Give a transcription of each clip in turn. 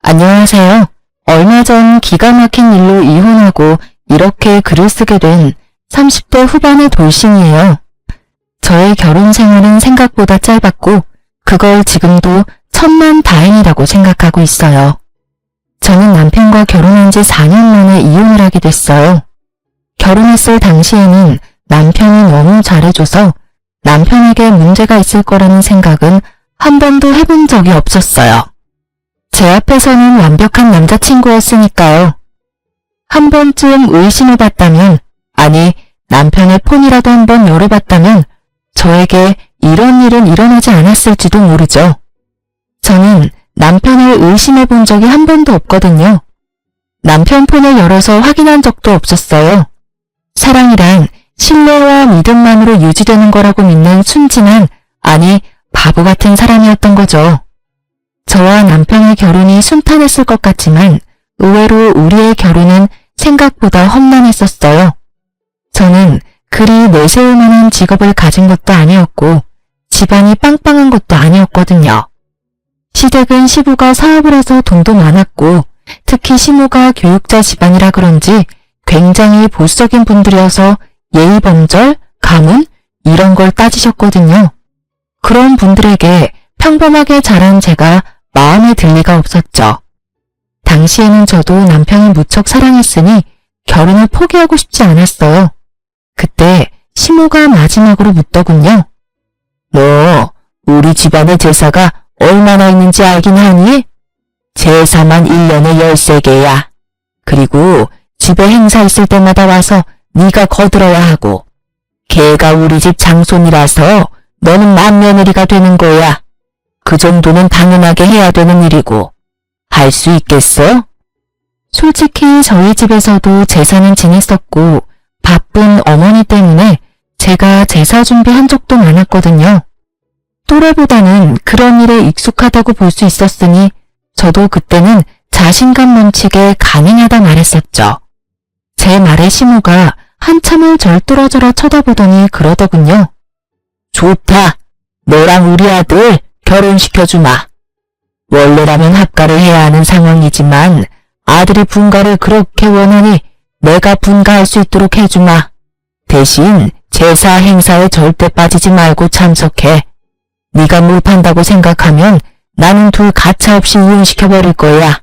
안녕하세요. 얼마 전 기가 막힌 일로 이혼하고 이렇게 글을 쓰게 된 30대 후반의 돌싱이에요. 저의 결혼 생활은 생각보다 짧았고 그걸 지금도 천만다행이라고 생각하고 있어요. 저는 남편과 결혼한 지 4년 만에 이혼을 하게 됐어요. 결혼했을 당시에는 남편이 너무 잘해줘서 남편에게 문제가 있을 거라는 생각은 한 번도 해본 적이 없었어요. 제 앞에서는 완벽한 남자친구였으니까요. 한 번쯤 의심해봤다면, 아니 남편의 폰이라도 한번 열어봤다면 저에게 이런 일은 일어나지 않았을지도 모르죠. 저는 남편을 의심해본 적이 한 번도 없거든요. 남편 폰을 열어서 확인한 적도 없었어요. 사랑이란 신뢰와 믿음만으로 유지되는 거라고 믿는 순진한, 아니 바보 같은 사람이었던 거죠. 저와 남편의 결혼이 순탄했을 것 같지만 의외로 우리의 결혼은 생각보다 험난했었어요. 저는 그리 내세울 만한 직업을 가진 것도 아니었고 집안이 빵빵한 것도 아니었거든요. 시댁은 시부가 사업을 해서 돈도 많았고 특히 시모가 교육자 집안이라 그런지 굉장히 보수적인 분들이어서 예의범절, 가문 이런 걸 따지셨거든요. 그런 분들에게 평범하게 자란 제가 마음에 들 리가 없었죠. 당시에는 저도 남편을 무척 사랑했으니 결혼을 포기하고 싶지 않았어요. 그때 시모가 마지막으로 묻더군요. 너 우리 집안의 제사가 얼마나 있는지 알긴 하니? 제사만 1년에 13개야. 그리고 집에 행사 있을 때마다 와서 네가 거들어야 하고 걔가 우리 집 장손이라서 너는 맏며느리가 되는 거야. 그 정도는 당연하게 해야 되는 일이고 할 수 있겠어? 솔직히 저희 집에서도 제사는 지냈었고 바쁜 어머니 때문에 제가 제사 준비한 적도 많았거든요. 또래보다는 그런 일에 익숙하다고 볼 수 있었으니 저도 그때는 자신감 넘치게 가능하다 말했었죠. 제 말에 시모가 한참을 절 뚫어져라 쳐다보더니 그러더군요. 좋다. 너랑 우리 아들 결혼시켜주마. 원래라면 합가를 해야 하는 상황이지만 아들이 분가를 그렇게 원하니 내가 분가할 수 있도록 해주마. 대신 제사 행사에 절대 빠지지 말고 참석해. 네가 물 판다고 생각하면 나는 둘 가차없이 이혼시켜버릴 거야.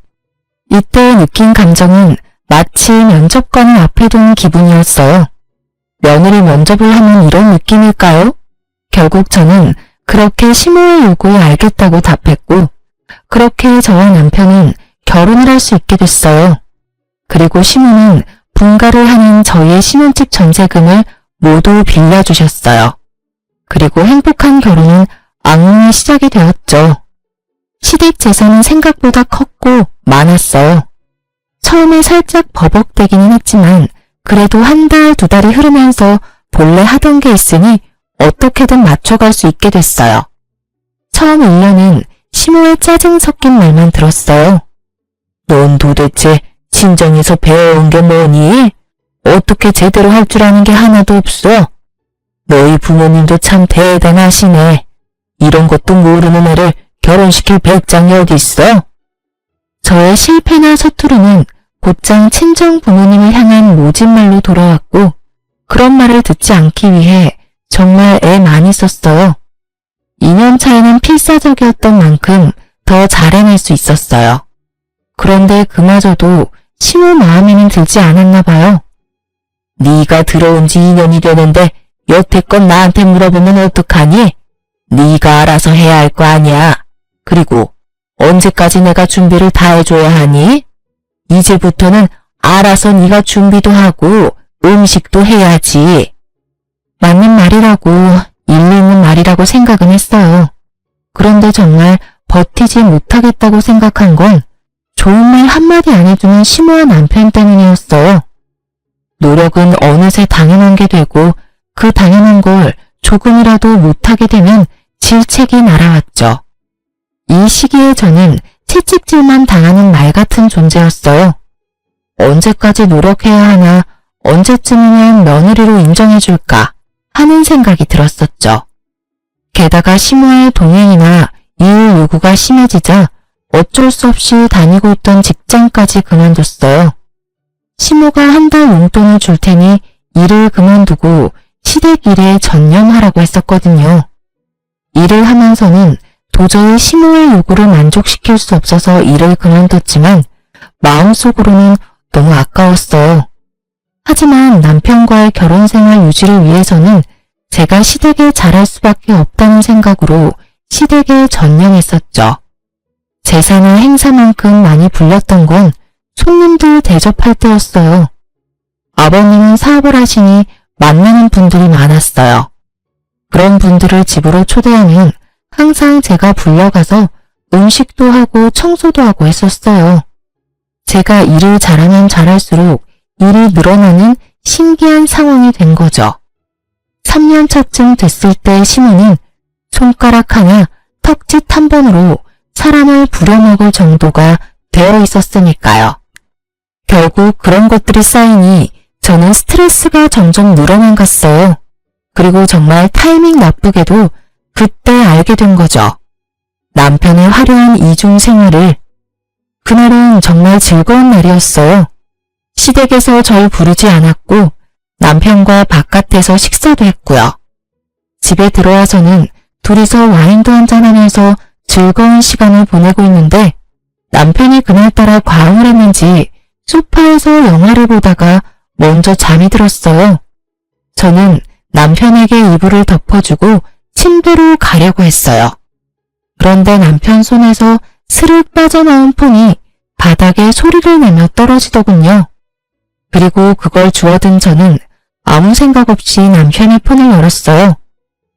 이때 느낀 감정은 마치 면접관을 앞에 둔 기분이었어요. 며느리 면접을 하면 이런 느낌일까요? 결국 저는 그렇게 시모의 요구에 알겠다고 답했고 그렇게 저와 남편은 결혼을 할 수 있게 됐어요. 그리고 시모는 분가를 하는 저희의 신혼집 전세금을 모두 빌려주셨어요. 그리고 행복한 결혼은 악몽의 시작이 되었죠. 시댁 재산은 생각보다 컸고 많았어요. 처음에 살짝 버벅대기는 했지만 그래도 한 달, 두 달이 흐르면서 본래 하던 게 있으니 어떻게든 맞춰갈 수 있게 됐어요. 처음 1년은 시모의 짜증 섞인 말만 들었어요. 넌 도대체 친정에서 배워온 게 뭐니? 어떻게 제대로 할 줄 아는 게 하나도 없어? 너희 부모님도 참 대단하시네. 이런 것도 모르는 애를 결혼시킬 배짱이 어딨어? 저의 실패나 서투름은 곧장 친정 부모님을 향한 모진말로 돌아왔고 그런 말을 듣지 않기 위해 정말 애 많이 썼어요. 2년 차에는 필사적이었던 만큼 더 잘해낼 수 있었어요. 그런데 그마저도 시모 마음에는 들지 않았나 봐요. 네가 들어온 지 2년이 되는데 여태껏 나한테 물어보면 어떡하니? 네가 알아서 해야 할 거 아니야. 그리고 언제까지 내가 준비를 다 해줘야 하니? 이제부터는 알아서 네가 준비도 하고 음식도 해야지. 맞는 말이라고 일리 있는 말이라고 생각은 했어요. 그런데 정말 버티지 못하겠다고 생각한 건 좋은 말 한마디 안 해주는 시모와 남편 때문이었어요. 노력은 어느새 당연한 게 되고 그 당연한 걸 조금이라도 못하게 되면 질책이 날아왔죠. 이 시기에 저는 채찍질만 당하는 말 같은 존재였어요. 언제까지 노력해야 하나, 언제쯤이면 며느리로 인정해줄까 하는 생각이 들었었죠. 게다가 시모의 동행이나 이유 요구가 심해지자 어쩔 수 없이 다니고 있던 직장까지 그만뒀어요. 시모가 한 달 용돈을 줄 테니 일을 그만두고 시댁 일에 전념하라고 했었거든요. 일을 하면서는 도저히 시모의 요구를 만족시킬 수 없어서 일을 그만뒀지만 마음속으로는 너무 아까웠어요. 하지만 남편과의 결혼생활 유지를 위해서는 제가 시댁에 잘할 수밖에 없다는 생각으로 시댁에 전념했었죠. 제사나 행사만큼 많이 불렸던 건 손님들 대접할 때였어요. 아버님은 사업을 하시니 만나는 분들이 많았어요. 그런 분들을 집으로 초대하면 항상 제가 불려가서 음식도 하고 청소도 하고 했었어요. 제가 일을 잘하면 잘할수록 일이 늘어나는 신기한 상황이 된 거죠. 3년 차쯤 됐을 때 시모는 손가락 하나 턱짓 한 번으로 사람을 부려먹을 정도가 되어 있었으니까요. 결국 그런 것들이 쌓이니 저는 스트레스가 점점 늘어만 갔어요. 그리고 정말 타이밍 나쁘게도 그때 알게 된 거죠. 남편의 화려한 이중 생활을. 그날은 정말 즐거운 날이었어요. 시댁에서 절 부르지 않았고 남편과 바깥에서 식사도 했고요. 집에 들어와서는 둘이서 와인도 한잔하면서 즐거운 시간을 보내고 있는데 남편이 그날따라 과음을 했는지 소파에서 영화를 보다가 먼저 잠이 들었어요. 저는 남편에게 이불을 덮어주고 침대로 가려고 했어요. 그런데 남편 손에서 스르륵 빠져나온 폰이 바닥에 소리를 내며 떨어지더군요. 그리고 그걸 주워든 저는 아무 생각 없이 남편의 폰을 열었어요.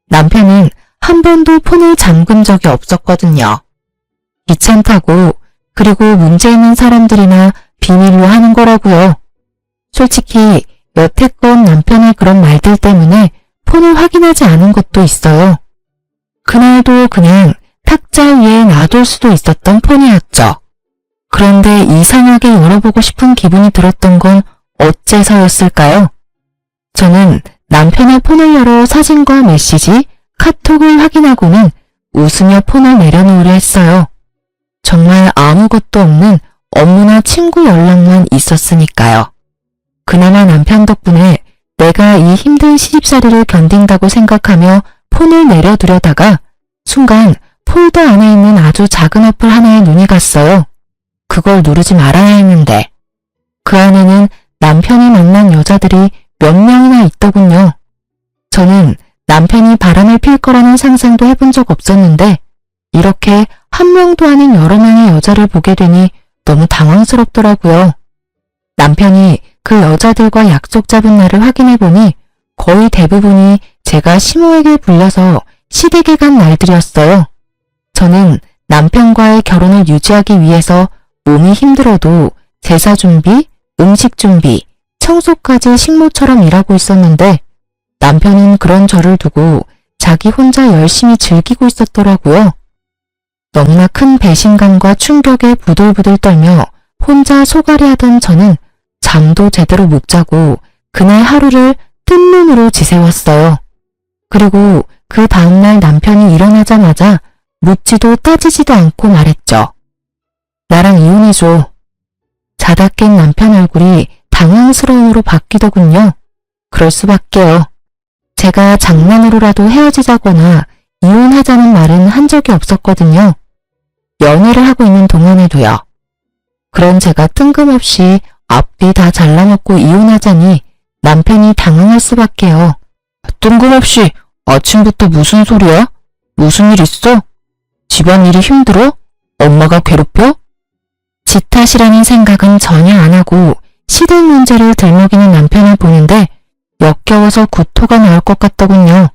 남편은 한 번도 폰을 잠근 적이 없었거든요. 귀찮다고, 그리고 문제 있는 사람들이나 비밀로 하는 거라고요. 솔직히 여태껏 남편의 그런 말들 때문에 폰을 확인하지 않은 것도 있어요. 그날도 그냥 탁자 위에 놔둘 수도 있었던 폰이었죠. 그런데 이상하게 열어보고 싶은 기분이 들었던 건 어째서였을까요? 저는 남편의 폰을 열어 사진과 메시지, 카톡을 확인하고는 웃으며 폰을 내려놓으려 했어요. 정말 아무것도 없는 업무나 친구 연락만 있었으니까요. 그나마 남편 덕분에 내가 이 힘든 시집살이를 견딘다고 생각하며 폰을 내려두려다가 순간 폴더 안에 있는 아주 작은 어플 하나에 눈이 갔어요. 그걸 누르지 말아야 했는데 그 안에는 남편이 만난 여자들이 몇 명이나 있더군요. 저는 남편이 바람을 필 거라는 상상도 해본 적 없었는데 이렇게 한 명도 아닌 여러 명의 여자를 보게 되니 너무 당황스럽더라고요. 남편이 그 여자들과 약속 잡은 날을 확인해보니 거의 대부분이 제가 시모에게 불려서 시댁에 간 날들이었어요. 저는 남편과의 결혼을 유지하기 위해서 몸이 힘들어도 제사 준비, 음식 준비, 청소까지 식모처럼 일하고 있었는데 남편은 그런 저를 두고 자기 혼자 열심히 즐기고 있었더라고요. 너무나 큰 배신감과 충격에 부들부들 떨며 혼자 소갈이하던 저는 잠도 제대로 못 자고 그날 하루를 뜬 눈으로 지새웠어요. 그리고 그 다음날 남편이 일어나자마자 묻지도 따지지도 않고 말했죠. 나랑 이혼해줘. 자다 깬 남편 얼굴이 당황스러움으로 바뀌더군요. 그럴 수밖에요. 제가 장난으로라도 헤어지자거나 이혼하자는 말은 한 적이 없었거든요. 연애를 하고 있는 동안에도요. 그런 제가 뜬금없이 앞뒤 다 잘라먹고 이혼하자니 남편이 당황할 수밖에요. 뜬금없이 아침부터 무슨 소리야? 무슨 일 있어? 집안일이 힘들어? 엄마가 괴롭혀? 지 탓이라는 생각은 전혀 안 하고 시댁 문제를 들먹이는 남편을 보는데 역겨워서 구토가 나올 것 같더군요.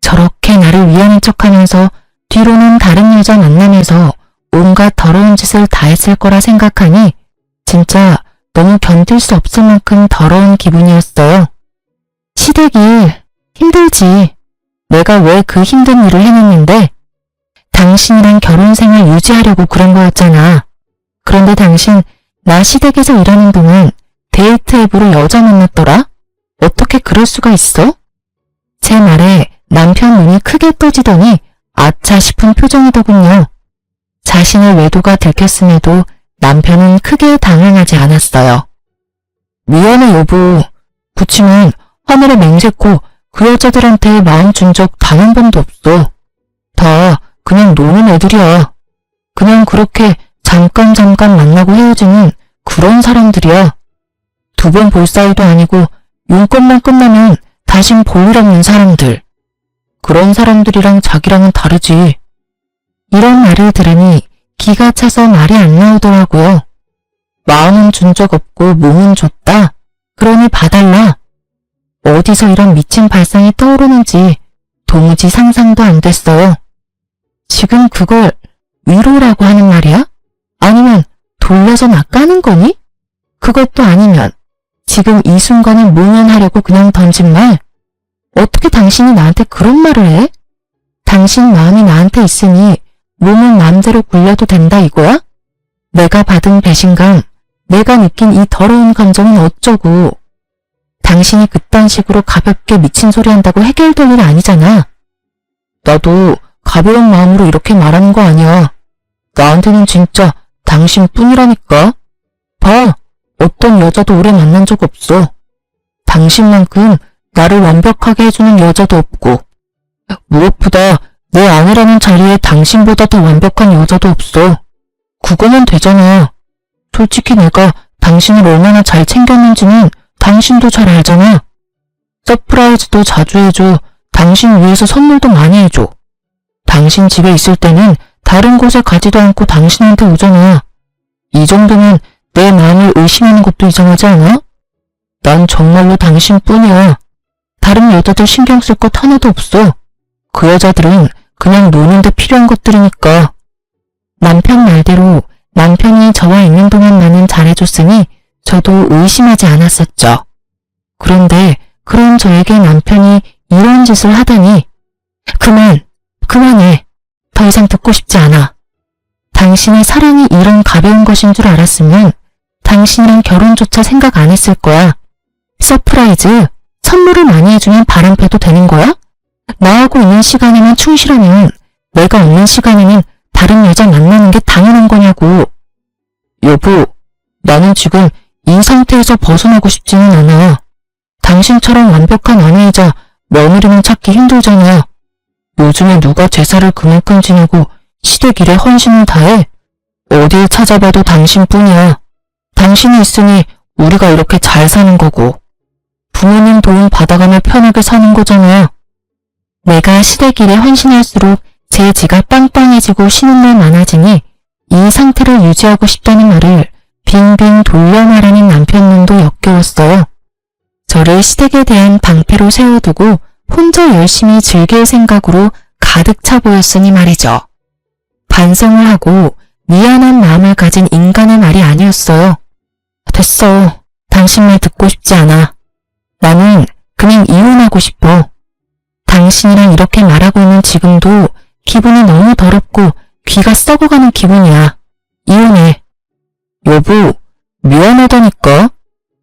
저렇게 나를 위하는 척하면서 뒤로는 다른 여자 만나면서 온갖 더러운 짓을 다 했을 거라 생각하니 진짜 너무 견딜 수 없을 만큼 더러운 기분이었어요. 시댁 일 힘들지. 내가 왜 그 힘든 일을 해냈는데 당신이랑 결혼 생활 유지하려고 그런 거였잖아. 그런데 당신 나 시댁에서 일하는 동안 데이트 앱으로 여자 만났더라? 어떻게 그럴 수가 있어? 제 말에 남편 눈이 크게 떠지더니 아차 싶은 표정이더군요. 자신의 외도가 들켰음에도 남편은 크게 당황하지 않았어요. 미안해 여보. 그치만 하늘에 맹세코 그 여자들한테 마음 준 적 단 한 번도 없어. 다 그냥 노는 애들이야. 그냥 그렇게 잠깐 만나고 헤어지는 그런 사람들이야. 두 번 볼 사이도 아니고 용건만 끝나면 다신 볼 일 없는 사람들. 그런 사람들이랑 자기랑은 다르지. 이런 말을 들으니 기가 차서 말이 안 나오더라고요. 마음은 준 적 없고 몸은 줬다. 그러니 봐달라. 어디서 이런 미친 발상이 떠오르는지 도무지 상상도 안 됐어요. 지금 그걸 위로라고 하는 말이야? 아니면 돌려서 나 까는 거니? 그것도 아니면 지금 이 순간을 모면하려고 그냥 던진 말? 어떻게 당신이 나한테 그런 말을 해? 당신 마음이 나한테 있으니 몸은 마음대로 굴려도 된다 이거야? 내가 받은 배신감, 내가 느낀 이 더러운 감정은 어쩌고. 당신이 그딴 식으로 가볍게 미친 소리 한다고 해결될 일 아니잖아. 나도 가벼운 마음으로 이렇게 말하는 거 아니야. 나한테는 진짜 당신뿐이라니까. 봐, 어떤 여자도 오래 만난 적 없어. 당신만큼 나를 완벽하게 해주는 여자도 없고, 무엇보다 내 아내라는 자리에 당신보다 더 완벽한 여자도 없어. 그거면 되잖아. 솔직히 내가 당신을 얼마나 잘 챙겼는지는 당신도 잘 알잖아. 서프라이즈도 자주 해줘. 당신 위해서 선물도 많이 해줘. 당신 집에 있을 때는 다른 곳에 가지도 않고 당신한테 오잖아. 이 정도면 내 마음을 의심하는 것도 이상하지 않아? 난 정말로 당신뿐이야. 다른 여자들 신경 쓸 것 하나도 없어. 그 여자들은 그냥 노는데 필요한 것들이니까. 남편 말대로 남편이 저와 있는 동안 나는 잘해줬으니 저도 의심하지 않았었죠. 그런데 그런 저에게 남편이 이런 짓을 하다니. 그만해. 더 이상 듣고 싶지 않아. 당신의 사랑이 이런 가벼운 것인 줄 알았으면 당신이랑 결혼조차 생각 안 했을 거야. 서프라이즈, 선물을 많이 해주면 바람펴도 되는 거야? 나하고 있는 시간에만 충실하면 내가 없는 시간에는 다른 여자 만나는 게 당연한 거냐고. 여보, 나는 지금 이 상태에서 벗어나고 싶지는 않아. 당신처럼 완벽한 아내이자 며느리는 찾기 힘들잖아. 요즘에 누가 제사를 그만큼 지내고 시댁 일에 헌신을 다해? 어딜 찾아봐도 당신뿐이야. 당신이 있으니 우리가 이렇게 잘 사는 거고. 부모님 도움 받아가며 편하게 사는 거잖아. 내가 시댁 일에 헌신할수록 제 지가 빵빵해지고 쉬는 날 많아지니 이 상태를 유지하고 싶다는 말을 빙빙 돌려 말하는 남편 눈도 역겨웠어요. 저를 시댁에 대한 방패로 세워두고 혼자 열심히 즐길 생각으로 가득 차 보였으니 말이죠. 반성을 하고 미안한 마음을 가진 인간의 말이 아니었어요. 됐어. 당신 말 듣고 싶지 않아. 나는 그냥 이혼하고 싶어. 당신이랑 이렇게 말하고 있는 지금도 기분이 너무 더럽고 귀가 썩어가는 기분이야. 이혼해. 여보, 미안하다니까.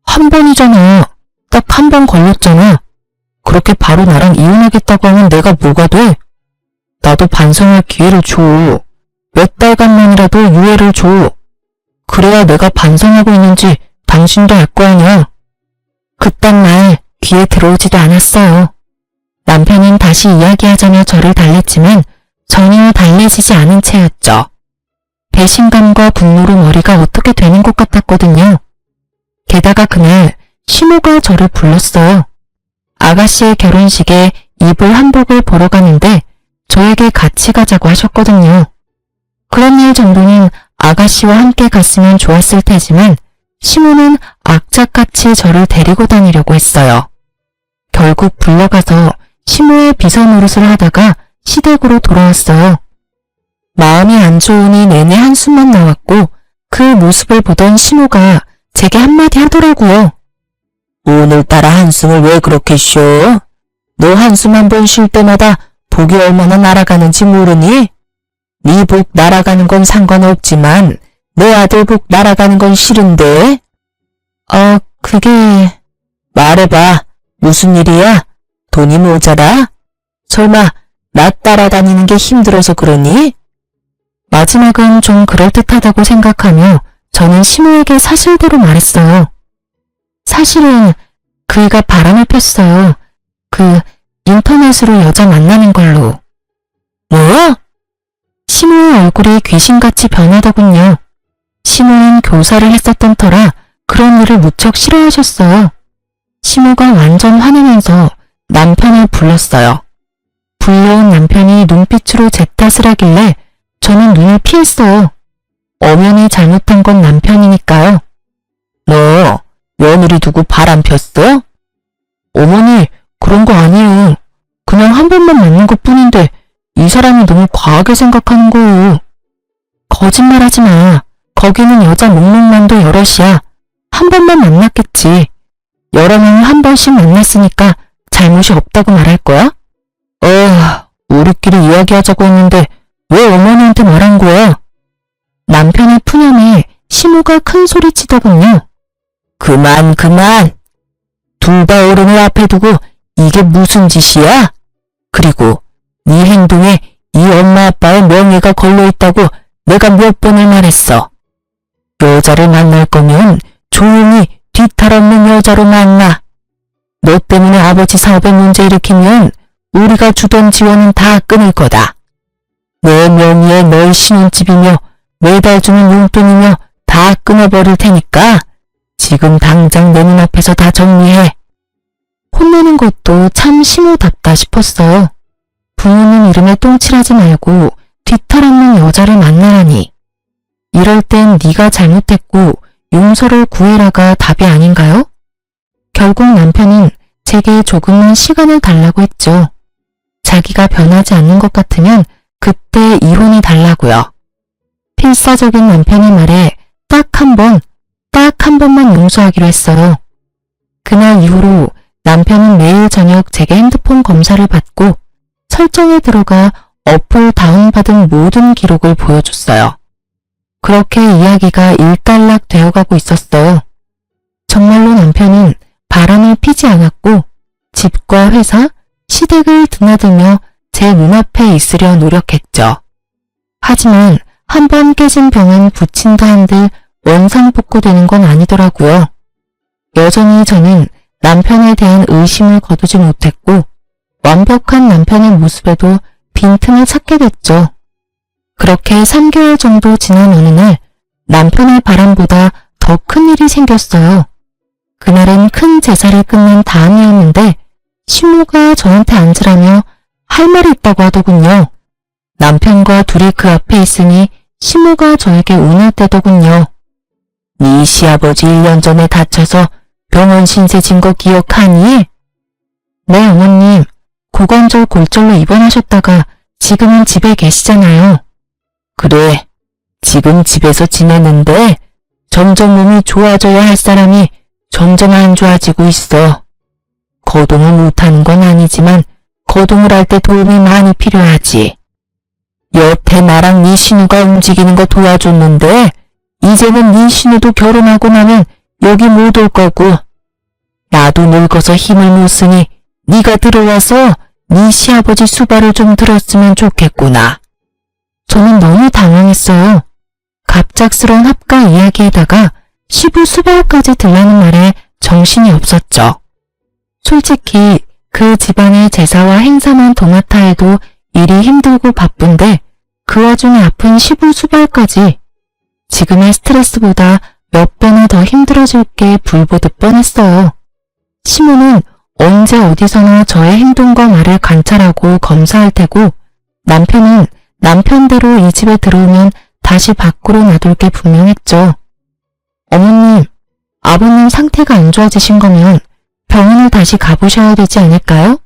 한 번이잖아. 딱 한 번 걸렸잖아. 그렇게 바로 나랑 이혼하겠다고 하면 내가 뭐가 돼? 나도 반성할 기회를 줘. 몇 달간만이라도 유예를 줘. 그래야 내가 반성하고 있는지 당신도 알 거 아니야. 그딴 말 귀에 들어오지도 않았어요. 남편은 다시 이야기하자며 저를 달랬지만 전혀 달래지지 않은 채였죠. 배신감과 분노로 머리가 어떻게 되는 것 같았거든요. 게다가 그날 시모가 저를 불렀어요. 아가씨의 결혼식에 입을 한복을 보러 가는데 저에게 같이 가자고 하셨거든요. 그런 일 정도는 아가씨와 함께 갔으면 좋았을 테지만 시모는 악착같이 저를 데리고 다니려고 했어요. 결국 불러가서 시모의 비서 노릇을 하다가 시댁으로 돌아왔어요. 마음이 안 좋으니 내내 한숨만 나왔고 그 모습을 보던 시모가 제게 한마디 하더라고요. 오늘따라 한숨을 왜 그렇게 쉬어? 너 한숨 한 번 쉴 때마다 복이 얼마나 날아가는지 모르니? 네 복 날아가는 건 상관없지만 내 아들 복 날아가는 건 싫은데? 그게... 말해봐. 무슨 일이야? 돈이 모자라? 설마 나 따라다니는 게 힘들어서 그러니? 마지막은 좀 그럴듯하다고 생각하며 저는 시모에게 사실대로 말했어요. 사실은 그이가 바람을 폈어요. 인터넷으로 여자 만나는 걸로. 뭐? 시모의 얼굴이 귀신같이 변하더군요. 시모는 교사를 했었던 터라 그런 일을 무척 싫어하셨어요. 시모가 완전 화내면서 남편을 불렀어요. 불려온 남편이 눈빛으로 제 탓을 하길래 저는 눈을 피했어요. 엄연히 잘못한 건 남편이니까요. 너 며느리 두고 바람 폈어? 어머니, 그런 거 아니에요. 그냥 한 번만 만난 것 뿐인데 이 사람이 너무 과하게 생각하는 거예요. 거짓말하지 마. 거기는 여자 목록만도 여럿이야. 한 번만 만났겠지. 여러 명을 한 번씩 만났으니까 잘못이 없다고 말할 거야? 우리끼리 이야기하자고 했는데 왜 어머니한테 말한 거야? 남편의 푸념에 시모가 큰 소리 치더군요. 그만. 둘 다 어른을 앞에 두고 이게 무슨 짓이야? 그리고 네 행동에 이 엄마 아빠의 명예가 걸려있다고 내가 몇 번을 말했어. 여자를 만날 거면 조용히 뒤탈 없는 여자로 만나. 너 때문에 아버지 사업에 문제 일으키면 우리가 주던 지원은 다 끊을 거다. 내 명의에 너희 신혼집이며 매달 주는 용돈이며 다 끊어버릴 테니까 지금 당장 내 눈앞에서 다 정리해. 혼내는 것도 참 시모답다 싶었어요. 부모님 이름에 똥칠하지 말고 뒤탈 없는 여자를 만나라니. 이럴 땐 네가 잘못했고 용서를 구해라가 답이 아닌가요? 결국 남편은 제게 조금만 시간을 달라고 했죠. 자기가 변하지 않는 것 같으면 그때 이혼이 달라고요. 필사적인 남편의 말에 딱 한 번만 용서하기로 했어요. 그날 이후로 남편은 매일 저녁 제게 핸드폰 검사를 받고 설정에 들어가 어플 다운받은 모든 기록을 보여줬어요. 그렇게 이야기가 일단락 되어가고 있었어요. 정말로 남편은 바람을 피지 않았고 집과 회사, 시댁을 드나들며 제 눈앞에 있으려 노력했죠. 하지만 한 번 깨진 병은 붙인다 한들 원상복구되는 건 아니더라고요. 여전히 저는 남편에 대한 의심을 거두지 못했고 완벽한 남편의 모습에도 빈틈을 찾게 됐죠. 그렇게 3개월 정도 지난 어느 날 남편의 바람보다 더 큰 일이 생겼어요. 그날은 큰 제사를 끝낸 다음이었는데 시모가 저한테 앉으라며 할 말이 있다고 하더군요. 남편과 둘이 그 앞에 있으니 시모가 저에게 운을 떼더군요. 네 시아버지 1년 전에 다쳐서 병원 신세 진 거 기억하니? 네, 어머님. 고관절 골절로 입원하셨다가 지금은 집에 계시잖아요. 그래, 지금 집에서 지내는데 점점 몸이 좋아져야 할 사람이 점점 안 좋아지고 있어. 거동을 못하는 건 아니지만 거동을 할 때 도움이 많이 필요하지. 여태 나랑 네 신우가 움직이는 거 도와줬는데 이제는 네 신우도 결혼하고 나면 여기 못 올 거고 나도 늙어서 힘을 못 쓰니 네가 들어와서 네 시아버지 수발을 좀 들었으면 좋겠구나. 저는 너무 당황했어요. 갑작스러운 합가 이야기에다가 시부 수발까지 들라는 말에 정신이 없었죠. 솔직히 그 집안의 제사와 행사만 도맡아 해도 일이 힘들고 바쁜데 그 와중에 아픈 시부 수발까지 지금의 스트레스보다 몇 배나 더 힘들어질 게 불보듯 뻔했어요. 시모는 언제 어디서나 저의 행동과 말을 관찰하고 검사할 테고 남편은 남편대로 이 집에 들어오면 다시 밖으로 놔둘 게 분명했죠. 어머님, 아버님 상태가 안 좋아지신 거면 병원을 다시 가보셔야 되지 않을까요?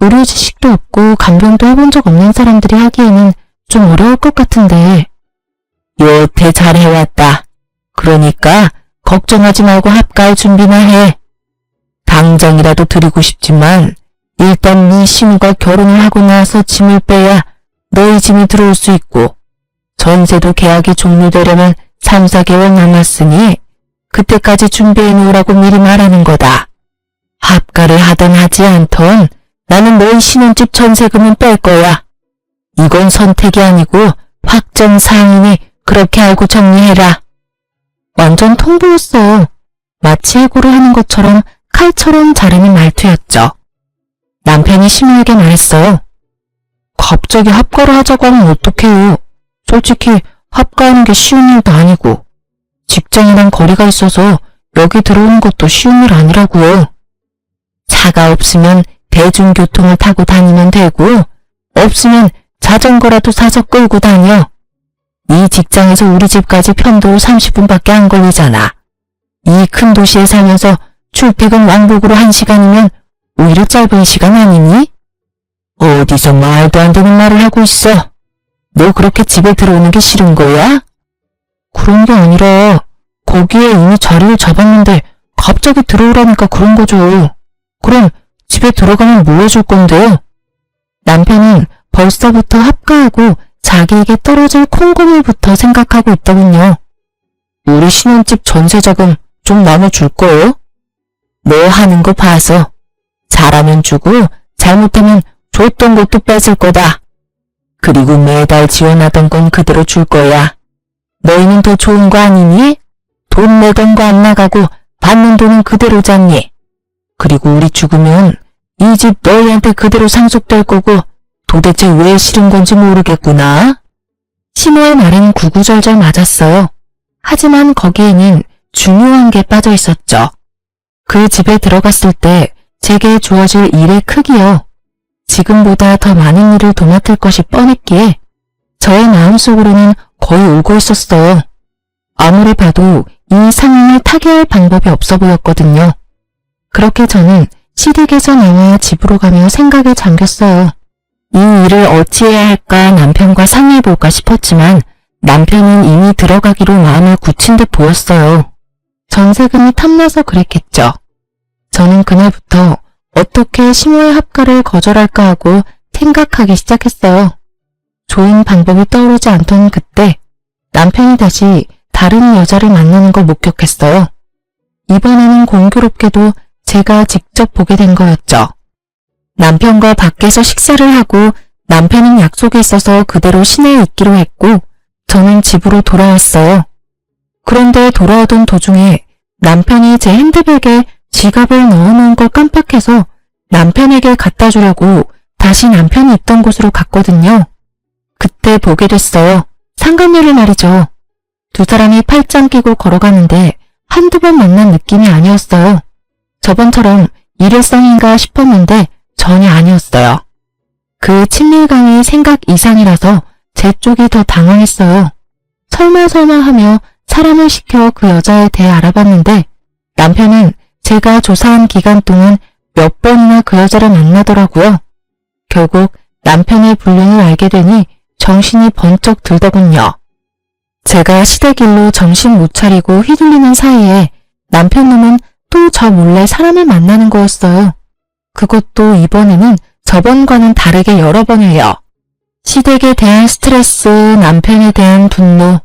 의료 지식도 없고 간병도 해본 적 없는 사람들이 하기에는 좀 어려울 것 같은데. 여태 잘 해왔다. 그러니까 걱정하지 말고 합가할 준비나 해. 당장이라도 드리고 싶지만 일단 네 신우가 결혼을 하고 나서 짐을 빼야 너희 짐이 들어올 수 있고 전세도 계약이 종료되려면 3, 4개월 남았으니 그때까지 준비해 놓으라고 미리 말하는 거다. 합가를 하든 하지 않던 나는 너희 신혼집 전세금은 뺄 거야. 이건 선택이 아니고 확정사항이니 그렇게 알고 정리해라. 완전 통보였어요. 마치 해고를 하는 것처럼 칼처럼 자르는 말투였죠. 남편이 심오하게 말했어요. 갑자기 합가를 하자고 하면 어떡해요. 솔직히 합가하는 게 쉬운 일도 아니고 직장이랑 거리가 있어서 여기 들어오는 것도 쉬운 일 아니라고요. 차가 없으면 대중교통을 타고 다니면 되고 없으면 자전거라도 사서 끌고 다녀. 이 직장에서 우리 집까지 편도로 30분밖에 안 걸리잖아. 이 큰 도시에 살면서 출퇴근 왕복으로 1시간이면 오히려 짧은 시간 아니니? 어디서 말도 안 되는 말을 하고 있어. 너 그렇게 집에 들어오는 게 싫은 거야? 그런 게 아니라 거기에 이미 자리를 잡았는데 갑자기 들어오라니까 그런 거죠. 그럼 집에 들어가면 뭐 해줄 건데요? 남편은 벌써부터 합가하고 자기에게 떨어질 콩고물부터 생각하고 있더군요. 우리 신혼집 전세자금 좀 나눠줄 거예요? 너 하는 거 봐서 잘하면 주고 잘못하면 줬던 것도 뺏을 거다. 그리고 매달 지원하던 건 그대로 줄 거야. 너희는 더 좋은 거 아니니? 돈 내던 거 안 나가고 받는 돈은 그대로 잡니? 그리고 우리 죽으면 이 집 너희한테 그대로 상속될 거고 도대체 왜 싫은 건지 모르겠구나. 시모의 말은 구구절절 맞았어요. 하지만 거기에는 중요한 게 빠져 있었죠. 그 집에 들어갔을 때 제게 주어질 일의 크기요. 지금보다 더 많은 일을 도맡을 것이 뻔했기에 저의 마음속으로는 거의 울고 있었어요. 아무리 봐도 이 상황을 타개할 방법이 없어 보였거든요. 그렇게 저는 시댁에서 나와 집으로 가며 생각에 잠겼어요. 이 일을 어찌해야 할까 남편과 상의해볼까 싶었지만 남편은 이미 들어가기로 마음을 굳힌 듯 보였어요. 전세금이 탐나서 그랬겠죠. 저는 그날부터 어떻게 시모의 합가를 거절할까 하고 생각하기 시작했어요. 좋은 방법이 떠오르지 않던 그때 남편이 다시 다른 여자를 만나는 걸 목격했어요. 이번에는 공교롭게도 제가 직접 보게 된 거였죠. 남편과 밖에서 식사를 하고 남편은 약속이 있어서 그대로 시내에 있기로 했고 저는 집으로 돌아왔어요. 그런데 돌아오던 도중에 남편이 제 핸드백에 지갑을 넣어놓은 걸 깜빡해서 남편에게 갖다 주려고 다시 남편이 있던 곳으로 갔거든요. 그때 보게 됐어요. 상간녀를 말이죠. 두 사람이 팔짱 끼고 걸어가는데 한두 번 만난 느낌이 아니었어요. 저번처럼 일회성인가 싶었는데 전혀 아니었어요. 그 친밀감이 생각 이상이라서 제 쪽이 더 당황했어요. 설마 하며 사람을 시켜 그 여자에 대해 알아봤는데 남편은 제가 조사한 기간 동안 몇 번이나 그 여자를 만나더라고요. 결국 남편의 불륜을 알게 되니 정신이 번쩍 들더군요. 제가 시댁 일로 정신 못 차리고 휘둘리는 사이에 남편 놈은 또 저 몰래 사람을 만나는 거였어요. 그것도 이번에는 저번과는 다르게 여러 번을요. 시댁에 대한 스트레스, 남편에 대한 분노,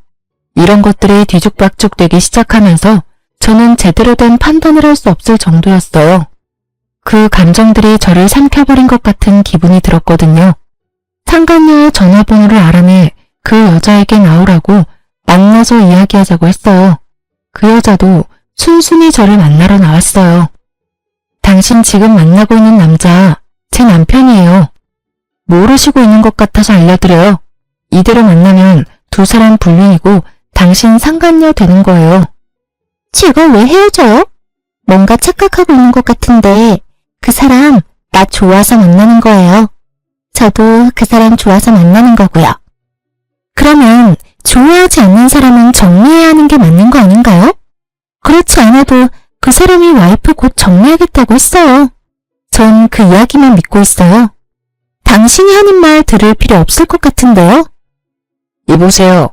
이런 것들이 뒤죽박죽되기 시작하면서 저는 제대로 된 판단을 할 수 없을 정도였어요. 그 감정들이 저를 삼켜버린 것 같은 기분이 들었거든요. 상간녀의 전화번호를 알아내 그 여자에게 나오라고 만나서 이야기하자고 했어요. 그 여자도 순순히 저를 만나러 나왔어요. 당신 지금 만나고 있는 남자 제 남편이에요. 모르시고 있는 것 같아서 알려드려요. 이대로 만나면 두 사람 불륜이고 당신 상간녀 되는 거예요. 제가 왜 헤어져요? 뭔가 착각하고 있는 것 같은데 그 사람 나 좋아서 만나는 거예요. 저도 그 사람 좋아서 만나는 거고요. 그러면 좋아하지 않는 사람은 정리해야 하는 게 맞는 거 아닌가요? 그렇지 않아도 그 사람이 와이프 곧 정리하겠다고 했어요. 전 그 이야기만 믿고 있어요. 당신이 하는 말 들을 필요 없을 것 같은데요? 이보세요.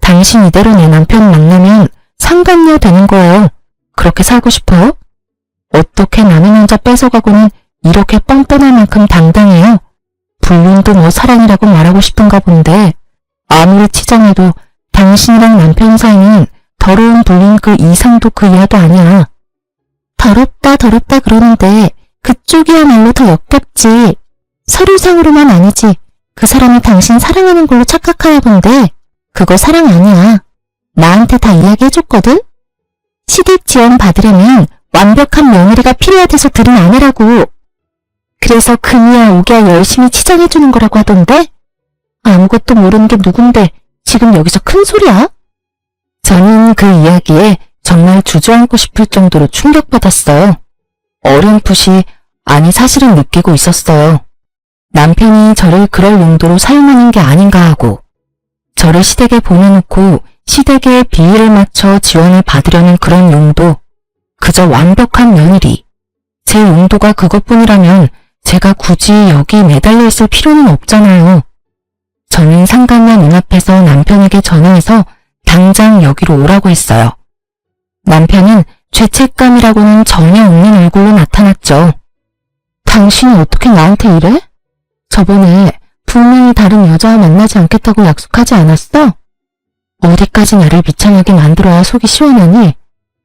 당신 이대로 내 남편 만나면 상간녀 되는 거예요. 그렇게 살고 싶어요? 어떻게 남의 남자 뺏어가고는 이렇게 뻔뻔할 만큼 당당해요. 불륜도 뭐 사랑이라고 말하고 싶은가 본데 아무리 치장해도 당신이랑 남편 사이는 더러운 불륜 그 이상도 그 이하도 아니야. 더럽다 그러는데 그쪽이야말로 더 역겹지. 서류상으로만 아니지 그 사람이 당신 사랑하는 걸로 착각하나 본데 그거 사랑 아니야. 나한테 다 이야기해줬거든? 시댁 지원 받으려면 완벽한 며느리가 필요하대서 들은 아내라고. 그래서 금이야 오기야 열심히 치장해주는 거라고 하던데? 아무것도 모르는 게 누군데 지금 여기서 큰 소리야? 저는 그 이야기에 정말 주저앉고 싶을 정도로 충격받았어요. 어렴풋이 아니 사실은 느끼고 있었어요. 남편이 저를 그럴 용도로 사용하는 게 아닌가 하고 저를 시댁에 보내놓고 시댁에 비위를 맞춰 지원을 받으려는 그런 용도, 그저 완벽한 며느리. 제 용도가 그것뿐이라면 제가 굳이 여기 매달려 있을 필요는 없잖아요. 저는 상간녀 눈앞에서 남편에게 전화해서 당장 여기로 오라고 했어요. 남편은 죄책감이라고는 전혀 없는 얼굴로 나타났죠. 당신이 어떻게 나한테 이래? 저번에 분명히 다른 여자와 만나지 않겠다고 약속하지 않았어? 어디까지 나를 비참하게 만들어야 속이 시원하니?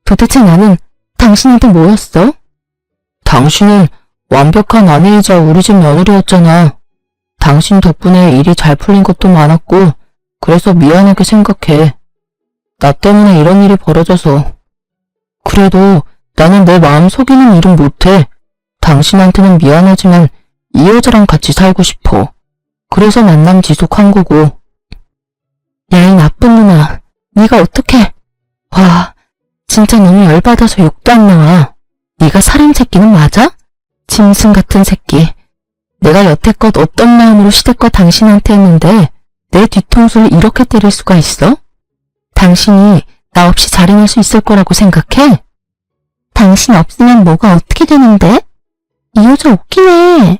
도대체 나는 당신한테 뭐였어? 당신은 완벽한 아내이자 우리 집 며느리였잖아. 당신 덕분에 일이 잘 풀린 것도 많았고 그래서 미안하게 생각해. 나 때문에 이런 일이 벌어져서. 그래도 나는 내 마음 속이는 일은 못해. 당신한테는 미안하지만 이 여자랑 같이 살고 싶어. 그래서 만남 지속한 거고. 야, 이 나쁜 누나. 네가 어떻게. 와, 진짜 너무 열받아서 욕도 안 나와. 네가 사람 새끼는 맞아? 짐승 같은 새끼. 내가 여태껏 어떤 마음으로 시댁과 당신한테 했는데 내 뒤통수를 이렇게 때릴 수가 있어? 당신이 나 없이 잘해낼 수 있을 거라고 생각해? 당신 없으면 뭐가 어떻게 되는데? 이 여자 웃기네.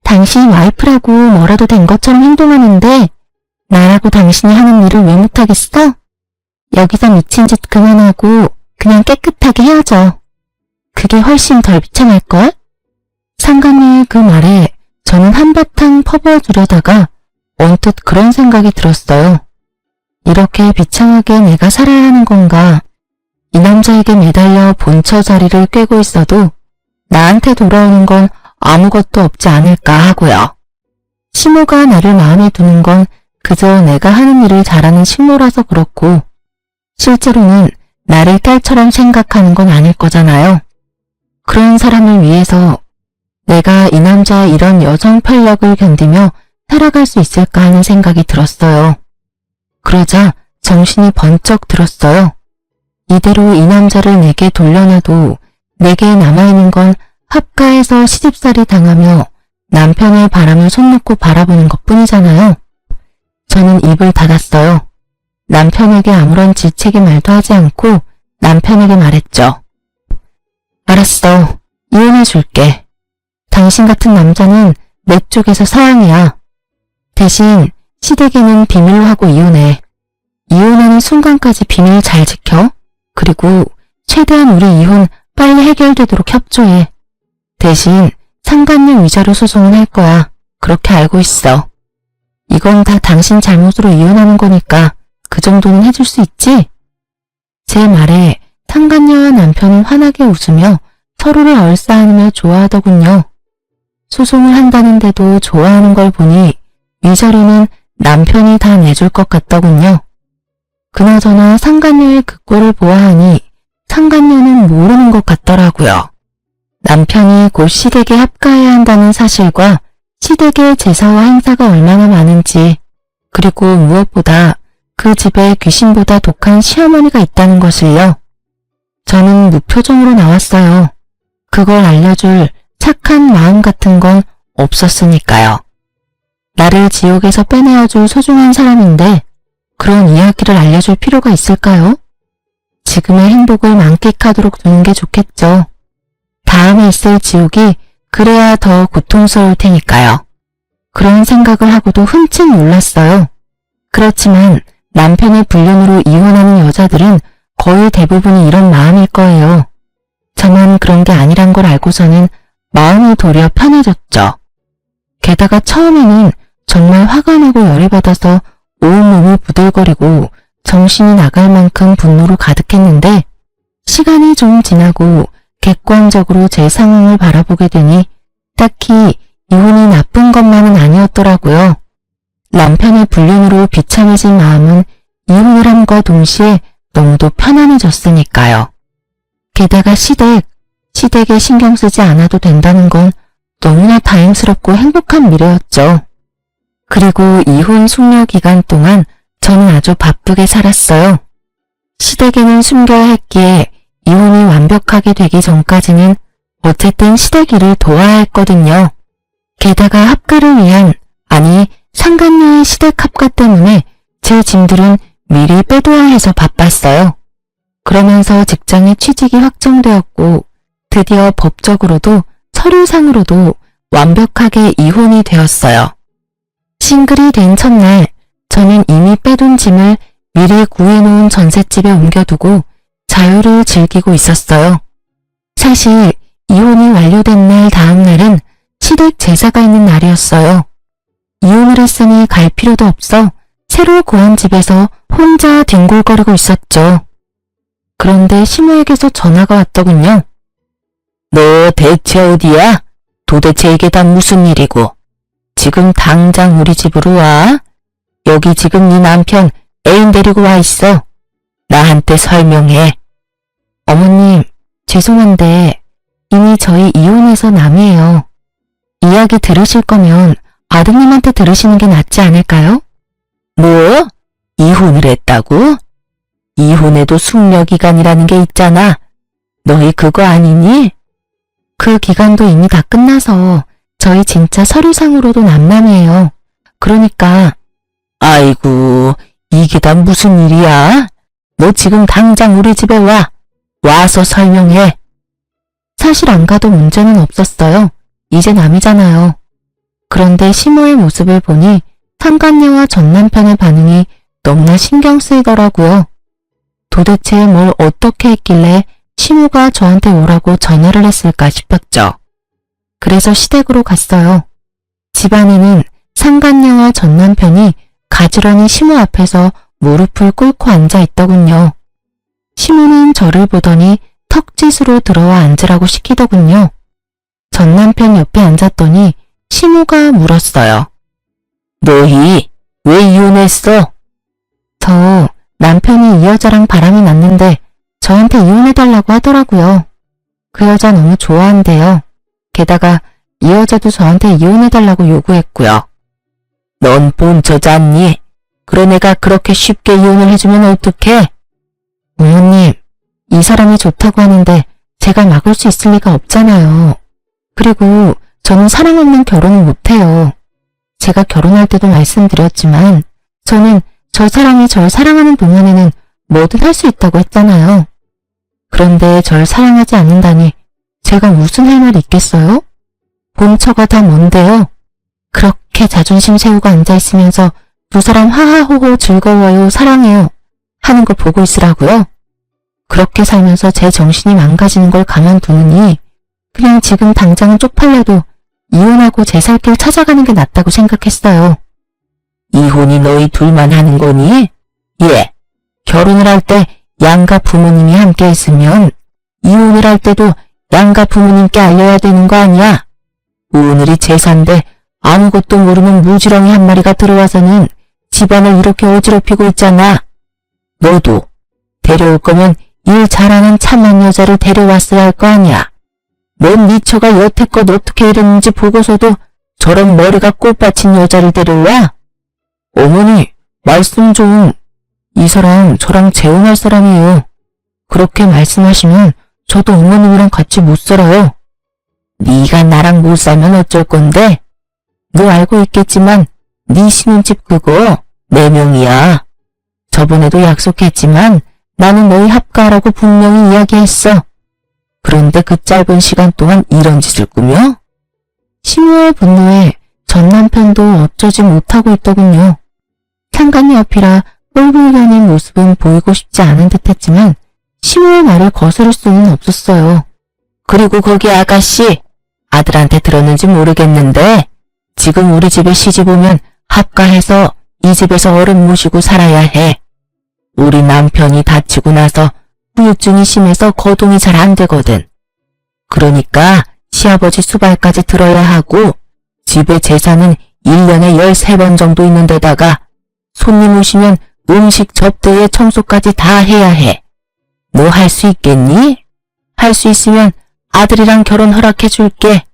당신이 와이프라고 뭐라도 된 것처럼 행동하는데 나라고 당신이 하는 일을 왜 못하겠어? 여기서 미친 짓 그만하고 그냥 깨끗하게 헤어져. 그게 훨씬 덜 비참할걸? 상간녀의 그 말에 저는 한바탕 퍼부어주려다가 언뜻 그런 생각이 들었어요. 이렇게 비참하게 내가 살아야 하는 건가? 이 남자에게 매달려 본처 자리를 꿰고 있어도 나한테 돌아오는 건 아무것도 없지 않을까 하고요. 시모가 나를 마음에 두는 건 그저 내가 하는 일을 잘하는 시모라서 그렇고 실제로는 나를 딸처럼 생각하는 건 아닐 거잖아요. 그런 사람을 위해서 내가 이 남자의 이런 여성 편력을 견디며 살아갈 수 있을까 하는 생각이 들었어요. 그러자 정신이 번쩍 들었어요. 이대로 이 남자를 내게 돌려놔도 내게 남아있는 건 합가해서 시집살이 당하며 남편의 바람을 손 놓고 바라보는 것뿐이잖아요. 저는 입을 닫았어요. 남편에게 아무런 질책의 말도 하지 않고 남편에게 말했죠. 알았어. 이혼해줄게. 당신 같은 남자는 내 쪽에서 서왕이야. 대신 시댁에는 비밀로 하고 이혼해. 이혼하는 순간까지 비밀 잘 지켜. 그리고 최대한 우리 이혼 빨리 해결되도록 협조해. 대신 상간녀 위자료 소송은 할 거야. 그렇게 알고 있어. 이건 다 당신 잘못으로 이혼하는 거니까 그 정도는 해줄 수 있지? 제 말에 상간녀와 남편은 환하게 웃으며 서로를 얼싸안으며 좋아하더군요. 소송을 한다는데도 좋아하는 걸 보니 위자료는 남편이 다 내줄 것 같더군요. 그나저나 상간녀의 그 꼴을 보아하니 상간녀는 모르는 것 같더라고요. 남편이 곧 시댁에 합가해야 한다는 사실과 시댁의 제사와 행사가 얼마나 많은지, 그리고 무엇보다 그 집에 귀신보다 독한 시어머니가 있다는 것을요. 저는 무표정으로 나왔어요. 그걸 알려줄 착한 마음 같은 건 없었으니까요. 나를 지옥에서 빼내어줄 소중한 사람인데 그런 이야기를 알려줄 필요가 있을까요? 지금의 행복을 만끽하도록 두는 게 좋겠죠. 다음에 있을 지옥이 그래야 더 고통스러울 테니까요. 그런 생각을 하고도 흠칫 놀랐어요. 그렇지만 남편의 불륜으로 이혼하는 여자들은 거의 대부분이 이런 마음일 거예요. 저만 그런 게 아니란 걸 알고서는 마음이 도리어 편해졌죠. 게다가 처음에는 정말 화가 나고 열이 받아서 온몸이 부들거리고 정신이 나갈 만큼 분노로 가득했는데 시간이 좀 지나고 객관적으로 제 상황을 바라보게 되니 딱히 이혼이 나쁜 것만은 아니었더라고요. 남편의 불륜으로 비참해진 마음은 이혼을 함과 동시에 너무도 편안해졌으니까요. 게다가 시댁에 신경 쓰지 않아도 된다는 건 너무나 다행스럽고 행복한 미래였죠. 그리고 이혼 숙려 기간 동안 저는 아주 바쁘게 살았어요. 시댁에는 숨겨야 했기에 이혼이 완벽하게 되기 전까지는 어쨌든 시댁 일을 도와야 했거든요. 게다가 합가를 위한, 아니 상간녀의 시댁 합가 때문에 제 짐들은 미리 빼둬야 해서 바빴어요. 그러면서 직장의 취직이 확정되었고 드디어 법적으로도 서류상으로도 완벽하게 이혼이 되었어요. 싱글이 된 첫날 저는 이미 빼둔 짐을 미리 구해놓은 전셋집에 옮겨두고 자유를 즐기고 있었어요. 사실 이혼이 완료된 날 다음 날은 시댁 제사가 있는 날이었어요. 이혼을 했으니 갈 필요도 없어 새로 구한 집에서 혼자 뒹굴거리고 있었죠. 그런데 시모에게서 전화가 왔더군요. 너 대체 어디야? 도대체 이게 다 무슨 일이고? 지금 당장 우리 집으로 와. 여기 지금 네 남편 애인 데리고 와 있어. 나한테 설명해. 어머님, 죄송한데 이미 저희 이혼해서 남이에요. 이야기 들으실 거면 아드님한테 들으시는 게 낫지 않을까요? 뭐? 이혼을 했다고? 이혼해도 숙려기간이라는 게 있잖아. 너희 그거 아니니? 그 기간도 이미 다 끝나서 저희 진짜 서류상으로도 남남이에요. 그러니까. 아이고, 이게 다 무슨 일이야? 너 지금 당장 우리 집에 와. 와서 설명해. 사실 안 가도 문제는 없었어요. 이제 남이잖아요. 그런데 시모의 모습을 보니 상간녀와 전남편의 반응이 너무나 신경 쓰이더라고요. 도대체 뭘 어떻게 했길래 시모가 저한테 오라고 전화를 했을까 싶었죠. 그래서 시댁으로 갔어요. 집안에는 상간녀와 전남편이 가지런히 시모 앞에서 무릎을 꿇고 앉아 있더군요. 시모는 저를 보더니 턱짓으로 들어와 앉으라고 시키더군요. 전남편 옆에 앉았더니 시모가 물었어요. 너희 왜 이혼했어? 저 남편이 이 여자랑 바람이 났는데 저한테 이혼해달라고 하더라고요. 그 여자 너무 좋아한대요. 게다가 이 여자도 저한테 이혼해달라고 요구했고요. 넌 본처잖니? 그런 애가 그렇게 쉽게 이혼을 해주면 어떡해? 어머님, 이 사람이 좋다고 하는데 제가 막을 수 있을 리가 없잖아요. 그리고 저는 사랑 없는 결혼을 못해요. 제가 결혼할 때도 말씀드렸지만 저는 저 사람이 절 사랑하는 동안에는 뭐든 할 수 있다고 했잖아요. 그런데 절 사랑하지 않는다니 제가 무슨 할 말이 있겠어요? 본처가 다 뭔데요? 그렇게 자존심 세우고 앉아있으면서 두 사람 하하호호 즐거워요, 사랑해요 하는 거 보고 있으라고요? 그렇게 살면서 제 정신이 망가지는 걸 가만두느니 그냥 지금 당장은 쪽팔려도 이혼하고 제 살 길 찾아가는 게 낫다고 생각했어요. 이혼이 너희 둘만 하는 거니? 예. 결혼을 할 때 양가 부모님이 함께 했으면 이혼을 할 때도 양가 부모님께 알려야 되는 거 아니야? 오늘이 제사인데 아무것도 모르는 무지렁이 한 마리가 들어와서는 집안을 이렇게 어지럽히고 있잖아. 너도 데려올 거면 일 잘하는 참한 여자를 데려왔어야 할 거 아니야. 넌 미처가 여태껏 어떻게 이랬는지 보고서도 저런 머리가 꽃받친 여자를 데려와? 어머니, 말씀 좀. 이 사람 저랑 재혼할 사람이에요. 그렇게 말씀하시면 저도 어머님이랑 같이 못 살아요. 네가 나랑 못 살면 어쩔 건데? 너 알고 있겠지만 네 신혼집 그거 내 명이야. 저번에도 약속했지만 나는 너희 합가하라고 분명히 이야기했어. 그런데 그 짧은 시간 동안 이런 짓을 꾸며? 시모의 분노에 전 남편도 어쩌지 못하고 있더군요. 상간녀 앞이라 꼴불견인 모습은 보이고 싶지 않은 듯 했지만 시모의 말을 거스를 수는 없었어요. 그리고 거기 아가씨, 아들한테 들었는지 모르겠는데 지금 우리 집에 시집 오면 합가해서 이 집에서 어른 모시고 살아야 해. 우리 남편이 다치고 나서 후유증이 심해서 거동이 잘 안 되거든. 그러니까 시아버지 수발까지 들어야 하고 집의 재산은 1년에 13번 정도 있는 데다가 손님 오시면 음식 접대에 청소까지 다 해야 해. 너 할 수 있겠니? 할 수 있으면 아들이랑 결혼 허락해 줄게.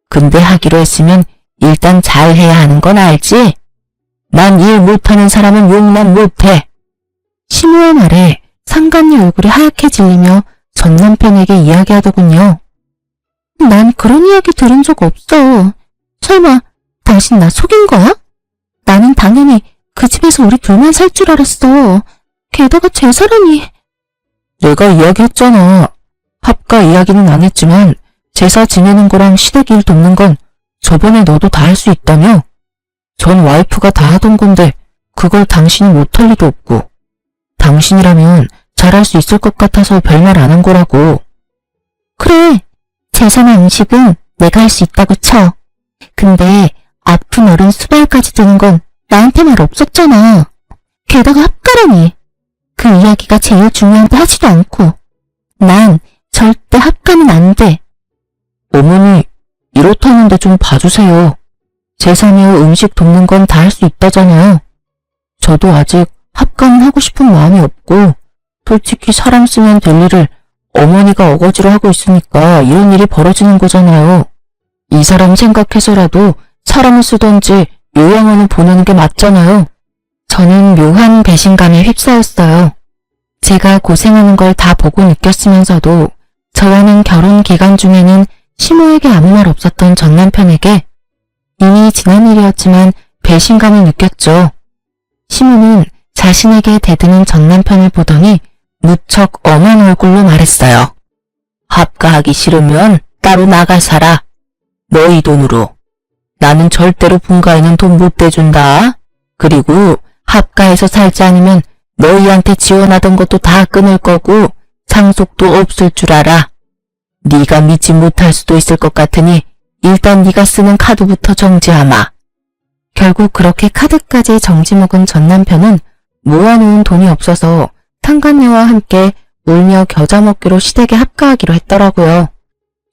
근데 하기로 했으면 일단 잘해야 하는 건 알지? 난 일 못하는 사람은 용납 못해. 시무의 말에 상간녀 얼굴이 하얗게 질리며 전 남편에게 이야기하더군요. 난 그런 이야기 들은 적 없어. 설마 당신 나 속인 거야? 나는 당연히 그 집에서 우리 둘만 살 줄 알았어. 게다가 제 사람이... 내가 이야기했잖아. 합가 이야기는 안 했지만 제사 지내는 거랑 시댁 일 돕는 건 저번에 너도 다 할 수 있다며? 전 와이프가 다 하던 건데 그걸 당신이 못할 리도 없고, 당신이라면 잘할 수 있을 것 같아서 별말 안 한 거라고. 그래, 제사나 음식은 내가 할 수 있다고 쳐. 근데 아픈 어른 수발까지 드는 건 나한테 말 없었잖아. 게다가 합가라니. 그 이야기가 제일 중요한데 하지도 않고. 난 절대 합가는 안 돼. 어머니, 이렇다는데 좀 봐주세요. 제사며 음식 돕는 건 다 할 수 있다잖아요. 저도 아직 합가는 하고 싶은 마음이 없고, 솔직히 사람 쓰면 될 일을 어머니가 어거지로 하고 있으니까 이런 일이 벌어지는 거잖아요. 이 사람 생각해서라도 사람을 쓰던지 요양원을 보내는 게 맞잖아요. 저는 묘한 배신감에 휩싸였어요. 제가 고생하는 걸 다 보고 느꼈으면서도 저와는 결혼 기간 중에는 시모에게 아무 말 없었던 전 남편에게 이미 지난 일이었지만 배신감을 느꼈죠. 시모는 자신에게 대드는 전 남편을 보더니 무척 엄한 얼굴로 말했어요. 합가하기 싫으면 따로 나가 살아. 너희 돈으로. 나는 절대로 분가에는 돈 못 대준다. 그리고 합가해서 살지 않으면 너희한테 지원하던 것도 다 끊을 거고 상속도 없을 줄 알아. 네가 믿지 못할 수도 있을 것 같으니 일단 네가 쓰는 카드부터 정지하마. 결국 그렇게 카드까지 정지 먹은 전 남편은 모아놓은 돈이 없어서 상간녀와 함께 울며 겨자 먹기로 시댁에 합가하기로 했더라고요.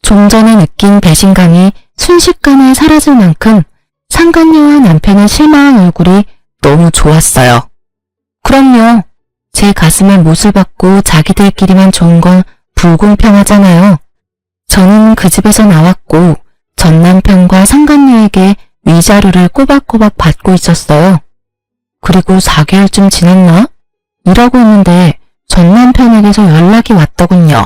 좀 전에 느낀 배신감이 순식간에 사라질 만큼 상간녀와 남편의 실망한 얼굴이 너무 좋았어요. 그럼요. 제 가슴에 못을 박고 자기들끼리만 좋은 건 불공평하잖아요. 저는 그 집에서 나왔고 전 남편과 상간녀에게 위자료를 꼬박꼬박 받고 있었어요. 그리고 4개월쯤 지났나? 일하고 있는데 전 남편에게서 연락이 왔더군요.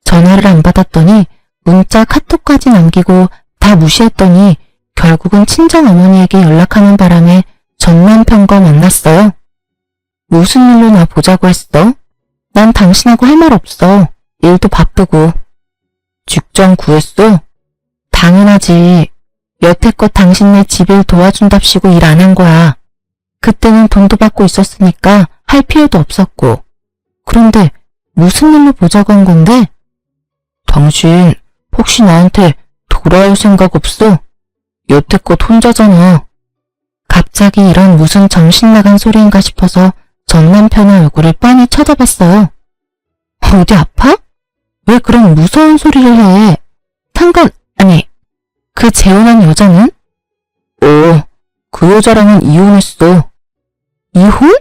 전화를 안 받았더니 문자 카톡까지 남기고 다 무시했더니 결국은 친정어머니에게 연락하는 바람에 전 남편과 만났어요. 무슨 일로 나 보자고 했어? 난 당신하고 할 말 없어. 일도 바쁘고. 직장 구했어? 당연하지. 여태껏 당신네 집일 도와준답시고 일 안 한 거야. 그때는 돈도 받고 있었으니까 할 필요도 없었고. 그런데 무슨 일로 보자고 한 건데? 당신 혹시 나한테 돌아올 생각 없어? 여태껏 혼자잖아. 갑자기 이런 무슨 정신 나간 소리인가 싶어서 전 남편의 얼굴을 빤히 쳐다봤어요. 어디 아파? 왜 그런 무서운 소리를 해? 아니, 그 재혼한 여자는? 그 여자랑은 이혼했어. 이혼?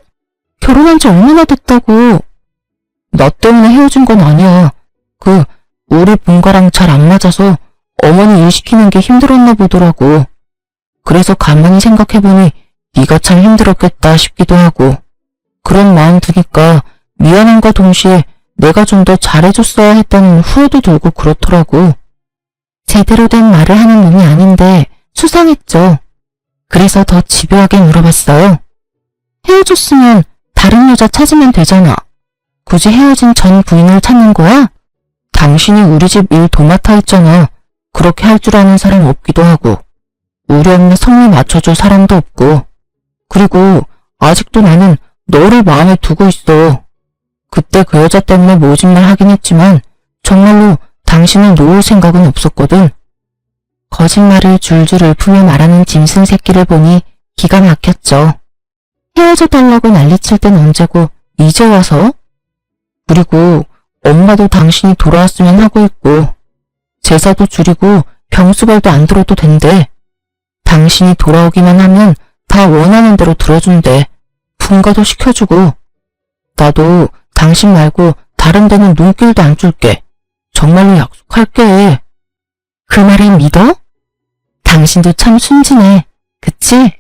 결혼한 지 얼마나 됐다고. 나 때문에 헤어진 건 아니야. 우리 본가랑 잘 안 맞아서 어머니 일 시키는 게 힘들었나 보더라고. 그래서 가만히 생각해보니 네가 참 힘들었겠다 싶기도 하고, 그런 마음 드니까 미안함과 동시에 내가 좀 더 잘해줬어야 했다는 후회도 들고 그렇더라고. 제대로 된 말을 하는 놈이 아닌데 수상했죠. 그래서 더 집요하게 물어봤어요. 헤어졌으면 다른 여자 찾으면 되잖아. 굳이 헤어진 전 부인을 찾는 거야? 당신이 우리 집 일 도맡아 있잖아. 그렇게 할 줄 아는 사람 없기도 하고, 우리 엄마 성미 맞춰줄 사람도 없고, 그리고 아직도 나는 너를 마음에 두고 있어. 그때 그 여자 때문에 모진말 하긴 했지만 정말로 당신을 놓을 생각은 없었거든. 거짓말을 줄줄 읊으며 말하는 짐승 새끼를 보니 기가 막혔죠. 헤어져 달라고 난리칠 땐 언제고 이제 와서? 그리고 엄마도 당신이 돌아왔으면 하고 있고, 제사도 줄이고 병수발도 안 들어도 된대. 당신이 돌아오기만 하면 다 원하는 대로 들어준대. 분가도 시켜주고. 나도 당신 말고 다른 데는 눈길도 안 줄게. 정말로 약속할게. 그 말을 믿어? 당신도 참 순진해. 그치?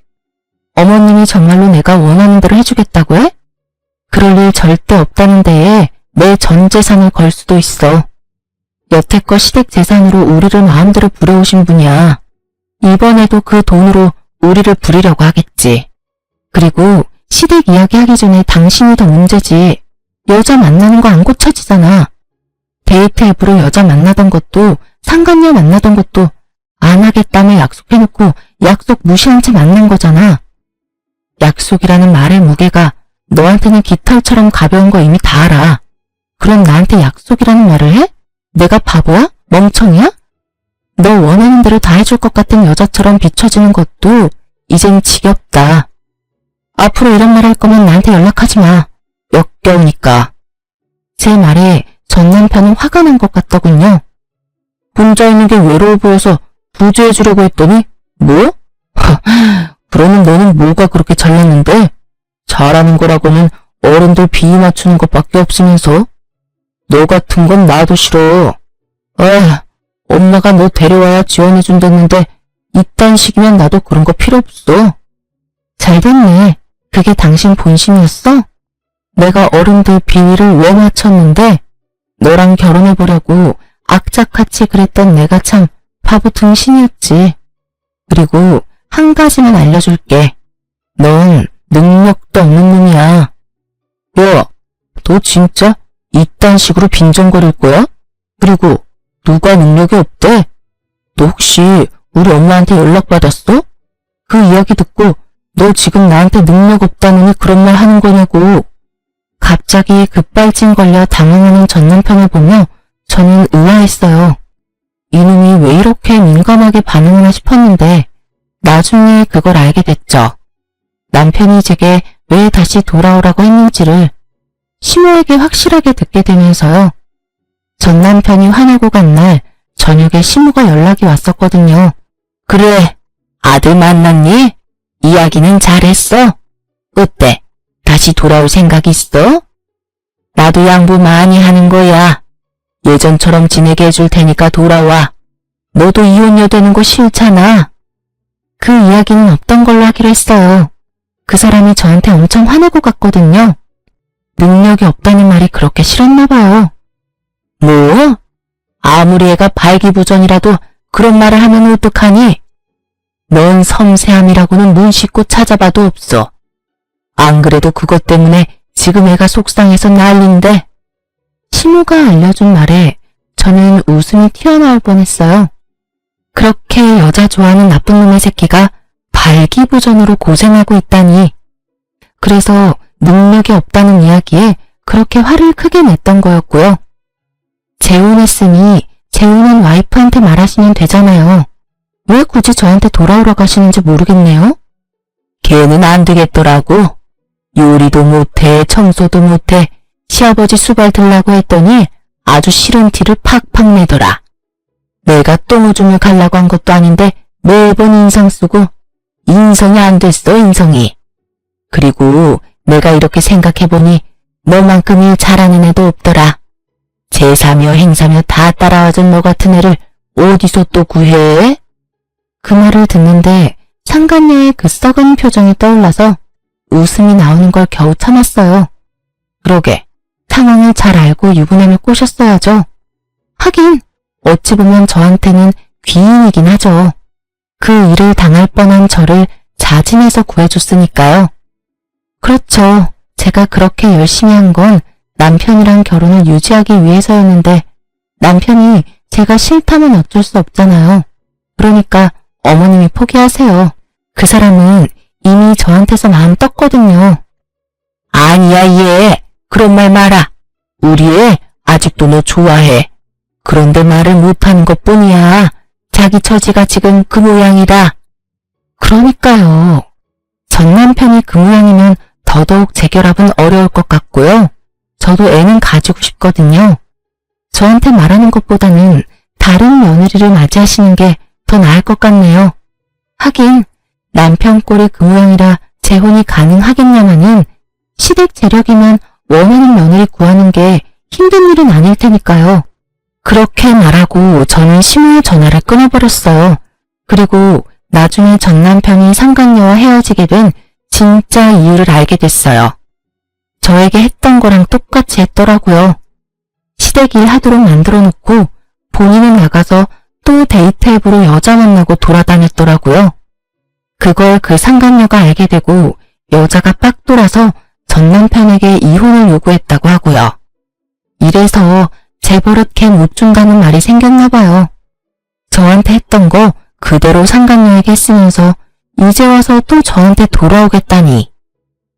어머님이 정말로 내가 원하는 대로 해주겠다고 해? 그럴 일 절대 없다는 데에 내 전 재산을 걸 수도 있어. 여태껏 시댁 재산으로 우리를 마음대로 부려오신 분이야. 이번에도 그 돈으로 우리를 부리려고 하겠지. 그리고 시댁 이야기하기 전에 당신이 더 문제지. 여자 만나는 거 안 고쳐지잖아. 데이트 앱으로 여자 만나던 것도 상간녀 만나던 것도 안 하겠다며 약속해놓고 약속 무시한 채 만난 거잖아. 약속이라는 말의 무게가 너한테는 깃털처럼 가벼운 거 이미 다 알아. 그럼 나한테 약속이라는 말을 해? 내가 바보야? 멍청이야? 너 원하는 대로 다 해줄 것 같은 여자처럼 비춰지는 것도 이젠 지겹다. 앞으로 이런 말 할 거면 나한테 연락하지 마. 역겨우니까. 제 말에 전 남편은 화가 난 것 같더군요. 혼자 있는 게 외로워 보여서 부주해 주려고 했더니 뭐? 그러면 너는 뭐가 그렇게 잘났는데? 잘하는 거라고는 어른들 비위 맞추는 것밖에 없으면서. 너 같은 건 나도 싫어. 엄마가 너 데려와야 지원해준댔는데 이딴 식이면 나도 그런 거 필요 없어. 잘됐네. 그게 당신 본심이었어? 내가 어른들 비위를 왜 맞췄는데 너랑 결혼해보려고 악착같이 그랬던 내가 참 바보 등신이었지. 그리고 한 가지만 알려줄게. 넌 능력도 없는 놈이야. 야, 너 진짜 이딴 식으로 빈정거릴 거야? 그리고 누가 능력이 없대? 너 혹시 우리 엄마한테 연락받았어? 그 이야기 듣고 너 지금 나한테 능력 없다느니 그런 말 하는 거냐고. 갑자기 급발진 걸려 당황하는 전 남편을 보며 저는 의아했어요. 이놈이 왜 이렇게 민감하게 반응하나 싶었는데 나중에 그걸 알게 됐죠. 남편이 제게 왜 다시 돌아오라고 했는지를 시모에게 확실하게 듣게 되면서요. 전 남편이 화내고 간 날 저녁에 시모가 연락이 왔었거든요. 그래, 아들 만났니? 이야기는 잘했어? 어때? 다시 돌아올 생각 있어? 나도 양보 많이 하는 거야. 예전처럼 지내게 해줄 테니까 돌아와. 너도 이혼녀 되는 거 싫잖아. 그 이야기는 없던 걸로 하기로 했어요. 그 사람이 저한테 엄청 화내고 갔거든요. 능력이 없다는 말이 그렇게 싫었나 봐요. 뭐? 아무리 애가 발기부전이라도 그런 말을 하면 어떡하니? 넌 섬세함이라고는 눈 씻고 찾아봐도 없어. 안 그래도 그것 때문에 지금 애가 속상해서 난린데. 시모가 알려준 말에 저는 웃음이 튀어나올 뻔했어요. 그렇게 여자 좋아하는 나쁜 놈의 새끼가 발기부전으로 고생하고 있다니. 그래서 능력이 없다는 이야기에 그렇게 화를 크게 냈던 거였고요. 재혼했으니 재혼한 와이프한테 말하시면 되잖아요. 왜 굳이 저한테 돌아오라고 하시는지 모르겠네요. 걔는 안 되겠더라고. 요리도 못해, 청소도 못해, 시아버지 수발 들라고 했더니 아주 싫은 티를 팍팍 내더라. 내가 똥오줌을 갈라고 한 것도 아닌데 매번 인상 쓰고 인성이 안 됐어, 인성이. 그리고 내가 이렇게 생각해보니 너만큼 일 잘하는 애도 없더라. 제사며 행사며 다 따라와준 너 같은 애를 어디서 또 구해? 그 말을 듣는데 상간녀의 그 썩은 표정이 떠올라서 웃음이 나오는 걸 겨우 참았어요. 그러게, 상황을 잘 알고 유부남을 꼬셨어야죠. 하긴 어찌 보면 저한테는 귀인이긴 하죠. 그 일을 당할 뻔한 저를 자진해서 구해줬으니까요. 그렇죠. 제가 그렇게 열심히 한 건 남편이랑 결혼을 유지하기 위해서였는데 남편이 제가 싫다면 어쩔 수 없잖아요. 그러니까 어머님이 포기하세요. 그 사람은 이미 저한테서 마음 떴거든요. 아니야, 얘. 그런 말 마라. 우리 애 아직도 너 좋아해. 그런데 말을 못하는 것뿐이야. 자기 처지가 지금 그 모양이다. 그러니까요. 전 남편이 그 모양이면 더더욱 재결합은 어려울 것 같고요. 저도 애는 가지고 싶거든요. 저한테 말하는 것보다는 다른 며느리를 맞이하시는 게 더 나을 것 같네요. 하긴 남편 꼴이 그 모양이라 재혼이 가능하겠냐마는 시댁 재력이면 원하는 며느리 구하는 게 힘든 일은 아닐 테니까요. 그렇게 말하고 저는 시모의 전화를 끊어버렸어요. 그리고 나중에 전 남편이 상간녀와 헤어지게 된 진짜 이유를 알게 됐어요. 저에게 했던 거랑 똑같이 했더라고요. 시댁 일 하도록 만들어 놓고 본인은 나가서 또 데이트 앱으로 여자 만나고 돌아다녔더라고요. 그걸 그 상간녀가 알게 되고 여자가 빡 돌아서 전 남편에게 이혼을 요구했다고 하고요. 이래서 재버릇 걔 못 준다는 말이 생겼나 봐요. 저한테 했던 거 그대로 상간녀에게 했으면서 이제 와서 또 저한테 돌아오겠다니.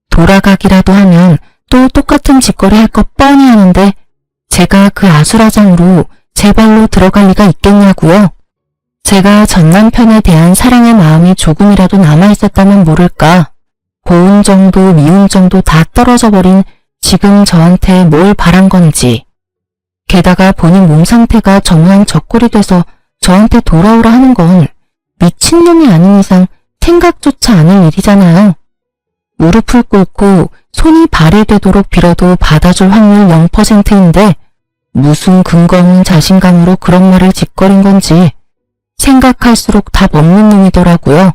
돌아가기라도 하면 또 똑같은 짓거리 할 것 뻔히 하는데 제가 그 아수라장으로 제 발로 들어갈 리가 있겠냐고요. 제가 전 남편에 대한 사랑의 마음이 조금이라도 남아있었다면 모를까. 고운 정도 미운 정도 다 떨어져 버린 지금 저한테 뭘 바란 건지. 게다가 본인 몸 상태가 저 모양 저 꼴이 돼서 저한테 돌아오라 하는 건 미친놈이 아닌 이상 생각조차 않을 일이잖아요. 무릎을 꿇고 손이 발이 되도록 빌어도 받아줄 확률 0%인데 무슨 근거 없는 자신감으로 그런 말을 짓거린 건지 생각할수록 답 없는 놈이더라고요.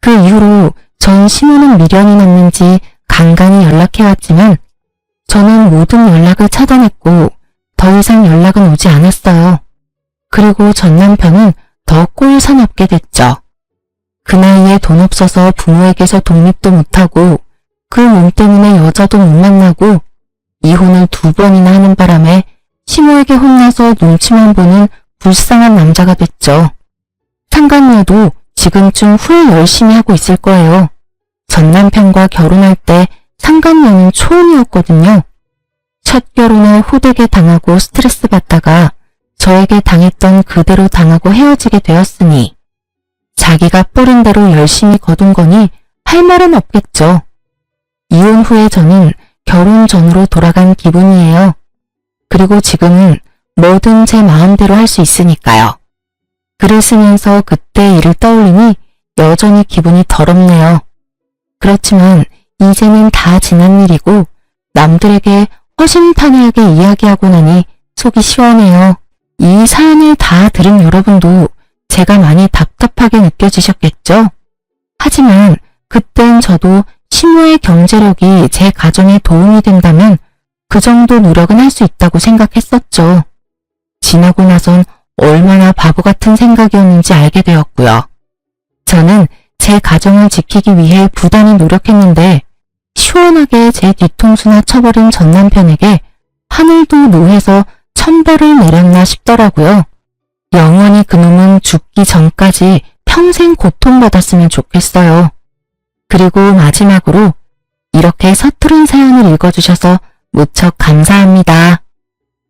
그 이후로 전 시모는 미련이 났는지 간간히 연락해왔지만 저는 모든 연락을 차단했고 더 이상 연락은 오지 않았어요. 그리고 전 남편은 더 꼴사납게 됐죠. 그 나이에 돈 없어서 부모에게서 독립도 못하고 그 몸 때문에 여자도 못 만나고 이혼을 2번이나 하는 바람에 시모에게 혼나서 눈치만 보는 불쌍한 남자가 됐죠. 상간녀도 지금쯤 후회 열심히 하고 있을 거예요. 전 남편과 결혼할 때 상간녀는 초혼이었거든요. 첫 결혼을 호되게 당하고 스트레스 받다가 저에게 당했던 그대로 당하고 헤어지게 되었으니 자기가 뿌린 대로 열심히 거둔 거니 할 말은 없겠죠. 이혼 후에 저는 결혼 전으로 돌아간 기분이에요. 그리고 지금은 뭐든 제 마음대로 할 수 있으니까요. 글을 쓰면서 그때 일을 떠올리니 여전히 기분이 더럽네요. 그렇지만 이제는 다 지난 일이고 남들에게 허심탄회하게 이야기하고 나니 속이 시원해요. 이 사연을 다 들은 여러분도 제가 많이 답답하게 느껴지셨겠죠? 하지만 그땐 저도 시모의 경제력이 제 가정에 도움이 된다면 그 정도 노력은 할 수 있다고 생각했었죠. 지나고 나선 얼마나 바보 같은 생각이었는지 알게 되었고요. 저는 제 가정을 지키기 위해 부단히 노력했는데 시원하게 제 뒤통수나 쳐버린 전 남편에게 하늘도 노해서 천벌을 내렸나 싶더라고요. 영원히 그놈은 죽기 전까지 평생 고통받았으면 좋겠어요. 그리고 마지막으로 이렇게 서투른 사연을 읽어주셔서 무척 감사합니다.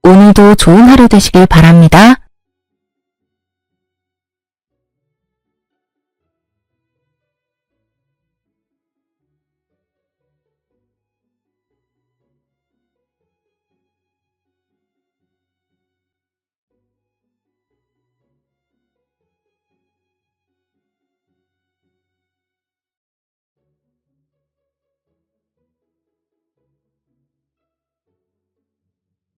오늘도 좋은 하루 되시길 바랍니다.